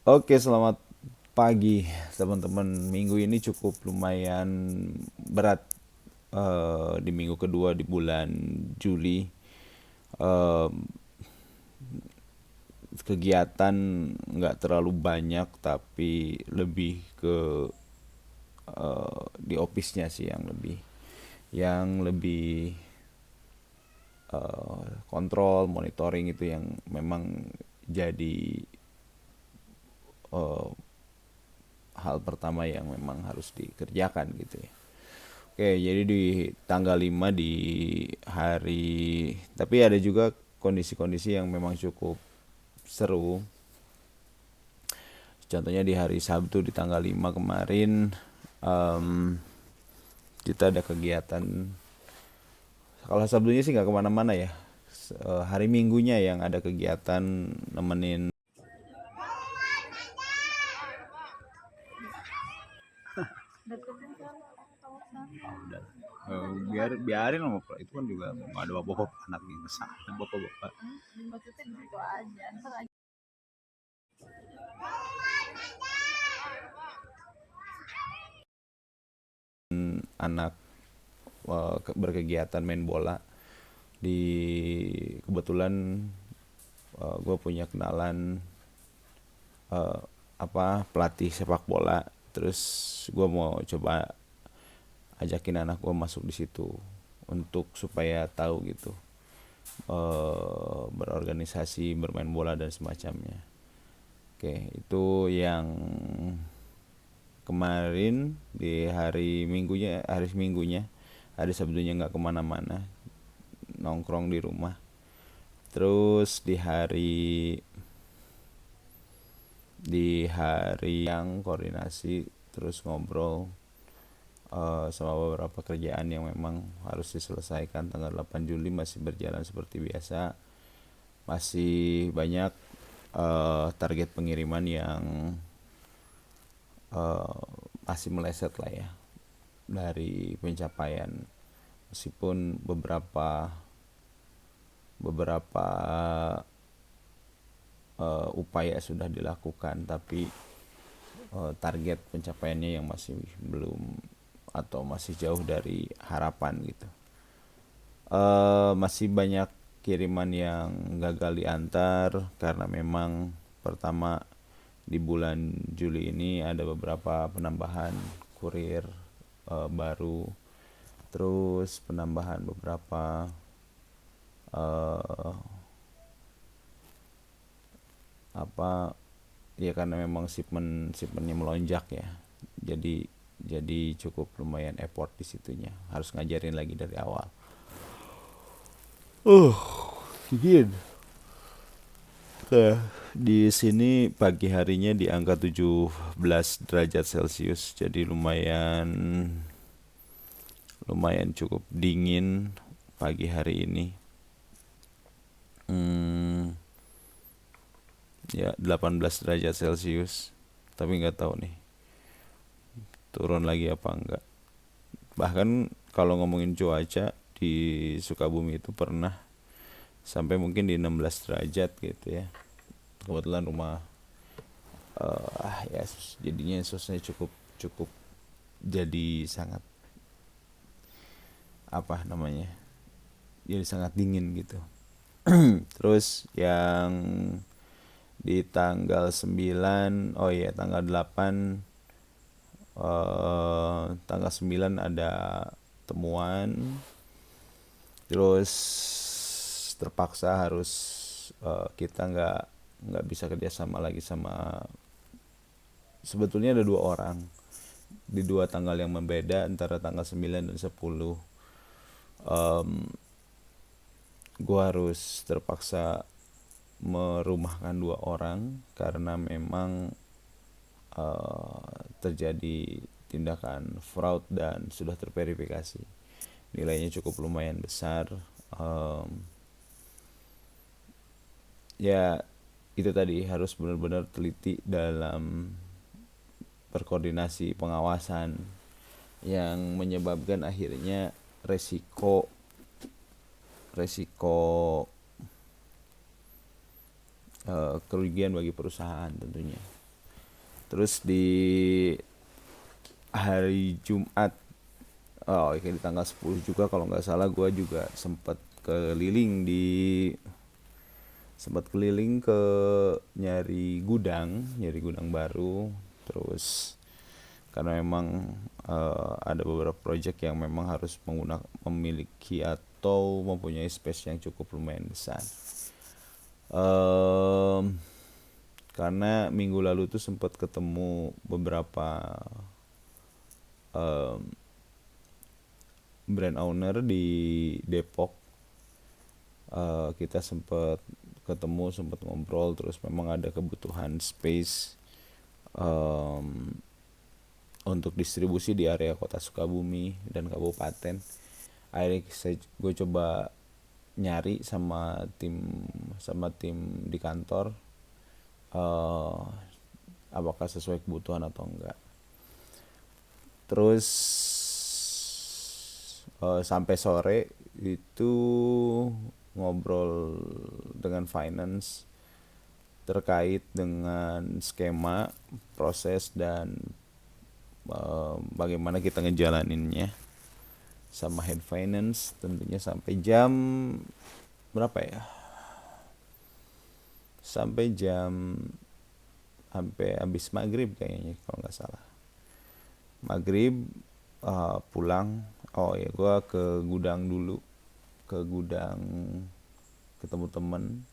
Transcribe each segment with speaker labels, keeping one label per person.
Speaker 1: Oke, selamat pagi teman-teman. Minggu ini cukup lumayan berat, di minggu kedua di bulan Juli. Eh, Kegiatan nggak terlalu banyak, tapi lebih ke di office-nya sih yang lebih kontrol, monitoring itu yang memang jadi eh, hal pertama yang memang harus dikerjakan gitu ya. Oke, jadi di tanggal 5 di hari, tapi ada juga kondisi-kondisi yang memang cukup seru. Contohnya di hari Sabtu di tanggal 5 kemarin, em, kita ada kegiatan. Kalau Sabtunya sih nggak kemana-mana ya. Hari Minggunya yang ada kegiatan nemenin. Ah, udah. Biarin lah, itu kan juga nggak ada bapak-bapak anak yang kesana bapak-bapak. Anak berkegiatan main bola di, kebetulan gue punya kenalan eh, pelatih sepak bola, terus gue mau coba ajakin anak gue masuk di situ untuk supaya tahu gitu, berorganisasi, bermain bola dan semacamnya. Oke, itu yang kemarin di hari minggunya. Hari Sabtunya nggak kemana-mana, nongkrong di rumah. Terus di hari yang koordinasi, terus ngobrol sama beberapa kerjaan yang memang harus diselesaikan. Tanggal 8 Juli masih berjalan seperti biasa. Masih banyak target pengiriman yang eh, masih meleset lah ya dari pencapaian, meskipun beberapa beberapa upaya sudah dilakukan, tapi target pencapaiannya yang masih belum atau masih jauh dari harapan gitu. Masih banyak kiriman yang gagal diantar karena memang pertama di bulan Juli ini ada beberapa penambahan kurir baru, terus penambahan beberapa eh, apa ya, karena memang shipmentnya melonjak ya, jadi cukup lumayan effort di situnya, harus ngajarin lagi dari awal. Dingin. Di sini pagi harinya di angka 17 derajat Celcius, jadi lumayan lumayan cukup dingin pagi hari ini. Hmm, ya 18 derajat Celcius, tapi nggak tahu nih turun lagi apa enggak. Bahkan kalau ngomongin cuaca, di Sukabumi itu pernah sampai mungkin di 16 derajat gitu ya. Kebetulan rumah ya jadinya suasananya cukup cukup jadi sangat, apa namanya, jadi sangat dingin gitu. Terus yang di tanggal 9, oh iya tanggal 8, tanggal 9 ada temuan, terus terpaksa harus kita nggak bisa kerjasama lagi sama, sebetulnya ada dua orang di dua tanggal yang membeda antara tanggal 9 dan 10. Gua harus terpaksa merumahkan dua orang karena memang terjadi tindakan fraud dan sudah terverifikasi. Nilainya cukup lumayan besar. Em, Ya itu tadi, harus benar-benar teliti dalam berkoordinasi pengawasan, yang menyebabkan akhirnya resiko resiko kerugian bagi perusahaan tentunya. Terus di hari Jumat, kayak di tanggal 10 juga kalau nggak salah, gue juga sempat keliling ke nyari gudang baru. Terus karena memang ada beberapa project yang memang harus memiliki atau mempunyai space yang cukup lumayan besar. Karena minggu lalu tuh sempat ketemu beberapa brand owner di Depok. Kita sempat ketemu, sempat ngobrol, terus memang ada kebutuhan space untuk distribusi di area kota Sukabumi dan kabupaten. Akhirnya gue coba nyari sama tim di kantor, apakah sesuai kebutuhan atau enggak. Terus sampai sore itu ngobrol dengan finance terkait dengan skema, proses, dan bagaimana kita ngejalaninnya sama head finance tentunya sampai jam berapa ya? Sampai habis maghrib kayaknya kalau nggak salah. Maghrib pulang. Oh ya, gue ke gudang dulu, ketemu temen,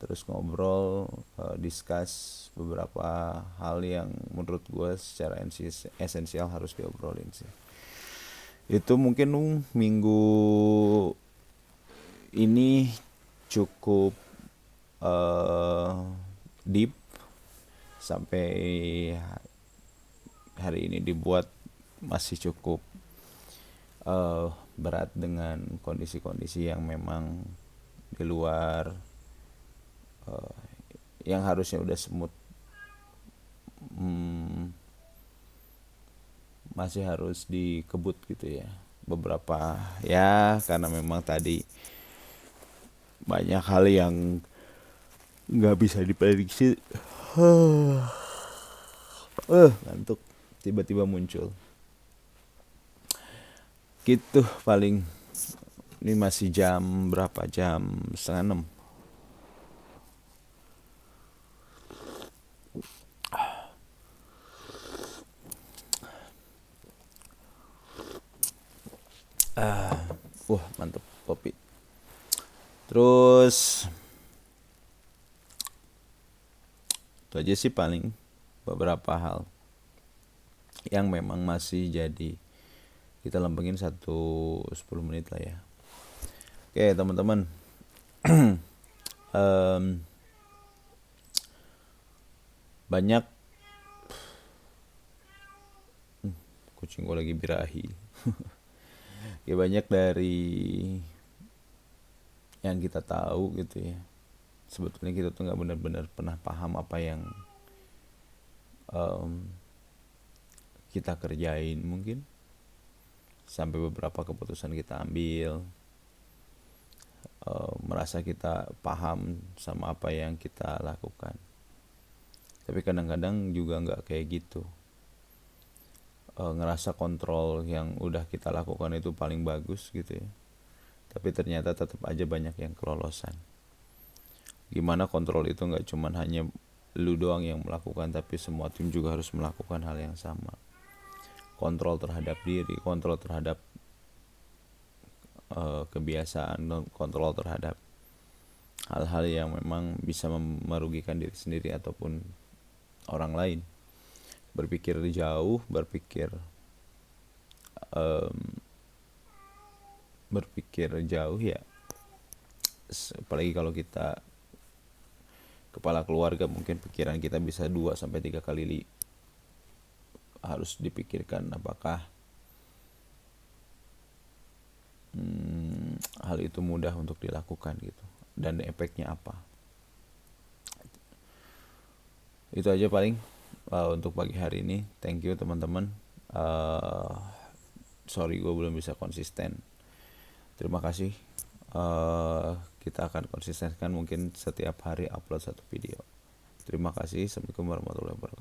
Speaker 1: terus ngobrol, discuss beberapa hal yang menurut gue secara esensial harus diobrolin sih. Itu mungkin minggu ini cukup deep sampai hari ini dibuat masih cukup berat dengan kondisi-kondisi yang memang di luar yang harusnya udah smooth, masih harus dikebut gitu ya beberapa ya, karena memang tadi banyak hal yang nggak bisa diprediksi. Ngantuk tiba-tiba muncul gitu. Paling ini masih jam berapa, jam 5:30. Wah mantep kopi. Terus itu aja sih paling beberapa hal yang memang masih jadi kita lempengin 10 menit lah ya. Oke teman-teman, banyak kucing gue lagi birahi. Ya banyak dari yang kita tahu gitu ya, sebetulnya kita tuh nggak benar-benar pernah paham apa yang kita kerjain. Mungkin sampai beberapa keputusan kita ambil, merasa kita paham sama apa yang kita lakukan, tapi kadang-kadang juga nggak kayak gitu. Ngerasa kontrol yang udah kita lakukan itu paling bagus gitu ya, tapi ternyata tetap aja banyak yang kelolosan. Gimana kontrol itu nggak cuman hanya lu doang yang melakukan, tapi semua tim juga harus melakukan hal yang sama. Kontrol terhadap diri, kontrol terhadap kebiasaan, kontrol terhadap hal-hal yang memang bisa merugikan diri sendiri ataupun orang lain. Berpikir jauh, berpikir jauh ya, apalagi kalau kita kepala keluarga, mungkin pikiran kita bisa 2-3 kali harus dipikirkan apakah hal itu mudah untuk dilakukan gitu, dan efeknya apa. Itu aja paling untuk pagi hari ini. Thank you teman-teman. Sorry gue belum bisa konsisten. Terima kasih. Kita akan konsistenkan mungkin setiap hari upload 1 video. Terima kasih. Assalamualaikum warahmatullahi wabarakatuh.